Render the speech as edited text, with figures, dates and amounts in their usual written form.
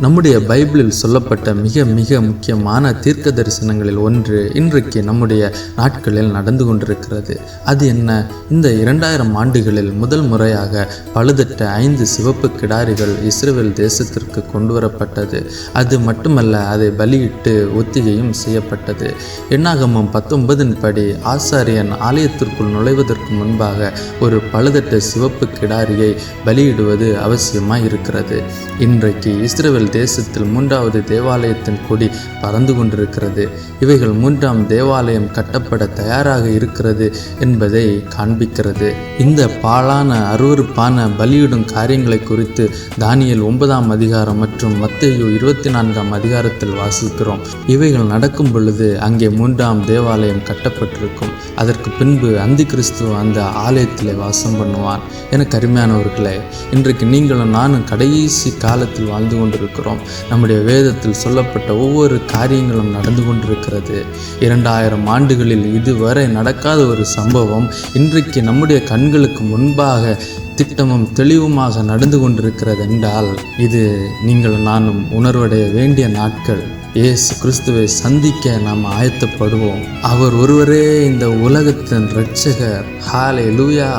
நம்முடைய பைபிளில் சொல்லப்பட்ட மிக மிக முக்கியமான தீர்க்க தரிசனங்களில் ஒன்று இன்றைக்கு நம்முடைய நாட்களில் நடந்து கொண்டிருக்கிறது. அது என்ன? இந்த 2000 ஆண்டுகளில் முதல் முறையாக பழுதற்ற 5 சிவப்பு கிடாரிகள் இஸ்ரவேல் தேசத்திற்கு கொண்டு வரப்பட்டது. அது மட்டுமல்ல, அதை பலியிட்டு ஒத்திகையும் செய்யப்பட்டது. என்னாகமம் 19 படி ஆசாரியன் ஆலயத்திற்குள் நுழைவதற்கு முன்பாக ஒரு பழுதற்ற சிவப்பு கிடாரியை பலியிடுவது அவசியமாய் இருக்கிறது. இன்றைக்கு இஸ்ரவேல் தேசத்தில் 3வது தேவாலயத்தின் கொடி பறந்து கொண்டிருக்கிறது. இவைகள் 3ஆம் தேவாலயம் கட்டப்பட தயாராக இருக்கிறது என்பதை காண்பிக்கிறது. இந்த பாழான அருவருப்பான பலியிடும் காரியங்களை குறித்து தானியேல் 9ஆம் அதிகாரம் மற்றும் மத்தேயு 24ஆம் அதிகாரத்தில் வாசிக்கிறோம். இவைகள் நடக்கும் பொழுது அங்கே 3ஆம் தேவாலயம் கட்டப்பட்டிருக்கும். அதற்கு பின்பு அந்தி கிறிஸ்து அந்த ஆலயத்தில் வாசம் பண்ணுவான். எனக்கு அருமையானவர்களே, இன்றைக்கு நீங்களும் நானும் கடைசி காலத்தில் வாழ்ந்து கொண்டிருக்கிறோம். நம்முடைய வேதத்தில் சொல்லப்பட்ட ஒவ்வொரு காரியங்களும் நடந்து கொண்டிருக்கிறது. 2000 ஆண்டுகளில் இதுவரை நடக்காத ஒரு சம்பவம் இன்றைக்கு நம்முடைய கண்களுக்கு முன்பாக திட்டமும் தெளிவுமாக நடந்து கொண்டிருக்கிறது என்றால் இது நீங்கள் நானும் உணர்வடைய வேண்டிய நாட்கள். இயேசு கிறிஸ்துவை சந்திக்க நாம் ஆயத்தப்படுவோம். அவர் ஒருவரே இந்த உலகத்தின் இரட்சகர். ஹல்லேலூயா.